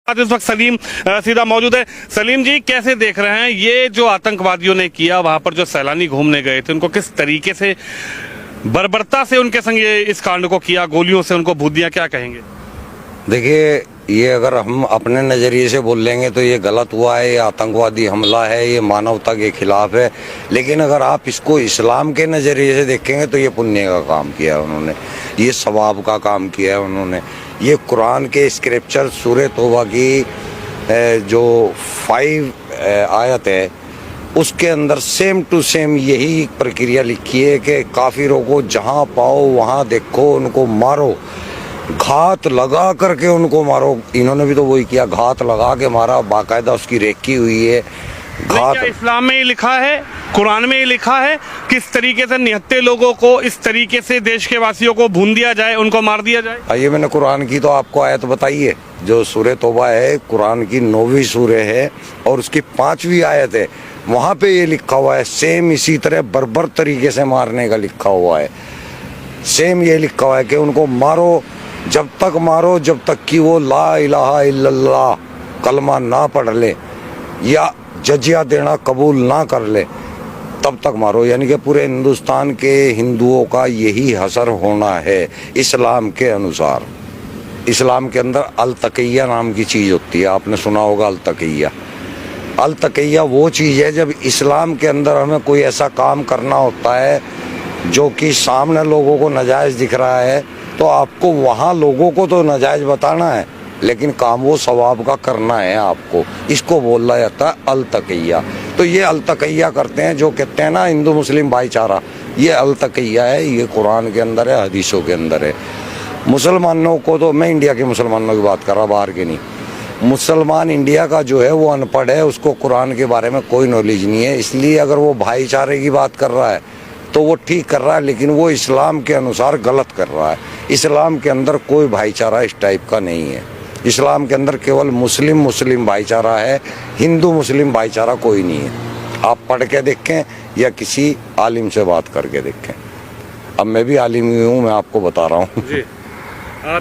आज इस वक्त सलीम सीधा मौजूद है। सलीम जी, कैसे देख रहे हैं ये जो आतंकवादियों ने किया, वहां पर जो सैलानी घूमने गए थे उनको किस तरीके से बर्बरता से उनके संग ये इस कांड को किया, गोलियों से उनको भूत दिया, क्या कहेंगे? देखिए, ये अगर हम अपने नज़रिए से बोल लेंगे तो ये गलत हुआ है, ये आतंकवादी हमला है, ये मानवता के खिलाफ है। लेकिन अगर आप इसको इस्लाम के नज़रिए से देखेंगे तो ये पुण्य का काम किया है उन्होंने, ये सवाब का काम किया है उन्होंने। ये कुरान के स्क्रिप्चर सूरह तौबा की जो 5 आयत है उसके अंदर सेम टू सेम यही प्रक्रिया लिखी है कि काफिरों को जहाँ पाओ वहाँ देखो, उनको मारो, घात लगा करके उनको मारो। इन्होंने भी तो वही किया, घात लगा के मारा, बाकायदा उसकी रेकी हुई है। घात क्या इस्लाम में ही लिखा है, कुरान में ही लिखा है किस तरीके से निहत्थे लोगों को इस तरीके से देश के वासियों को भून दिया जाए, उनको मार दिया जाए? आइए, मैंने कुरान की तो आपको आयत बताई है, जो सूरह तौबा है, कुरान की 9वीं सूरह है और उसकी 5वीं आयत है। वहाँ पे ये लिखा हुआ है, सेम इसी तरह बर्बर तरीके से मारने का लिखा हुआ है। सेम ये लिखा हुआ है कि उनको मारो, जब तक मारो जब तक कि वो ला इलाहा इल्लल्लाह कलमा ना पढ़ ले या जजिया देना कबूल ना कर ले, तब तक मारो। यानी कि पूरे हिंदुस्तान के हिंदुओं का यही हसर होना है इस्लाम के अनुसार। इस्लाम के अंदर अल तकिया नाम की चीज़ होती है, आपने सुना होगा अल तकिया। अल तकिया वो चीज़ है जब इस्लाम के अंदर हमें कोई ऐसा काम करना होता है जो कि सामने लोगों को नाजायज़ दिख रहा है, तो आपको वहाँ लोगों को तो नाजायज़ बताना है लेकिन काम वो सवाब का करना है आपको। इसको बोला जाता है अल तकिया। तो ये अल तकिया करते हैं, जो कहते हैं ना हिंदू मुस्लिम भाईचारा, ये अल तकिया है, ये कुरान के अंदर है, हदीसों के अंदर है। मुसलमानों को तो, मैं इंडिया के मुसलमानों की बात कर रहा, बाहर के नहीं। मुसलमान इंडिया का जो है वो अनपढ़ है, उसको कुरान के बारे में कोई नॉलेज नहीं है। इसलिए अगर वो भाईचारे की बात कर रहा है तो वो ठीक कर रहा है, लेकिन वो इस्लाम के अनुसार गलत कर रहा है। इस्लाम के अंदर कोई भाईचारा इस टाइप का नहीं है। इस्लाम के अंदर केवल मुस्लिम मुस्लिम भाईचारा है, हिंदू मुस्लिम भाईचारा कोई नहीं है। आप पढ़ के देखें या किसी आलिम से बात करके देखें। अब मैं भी आलिम ही हूँ, मैं आपको बता रहा हूँ।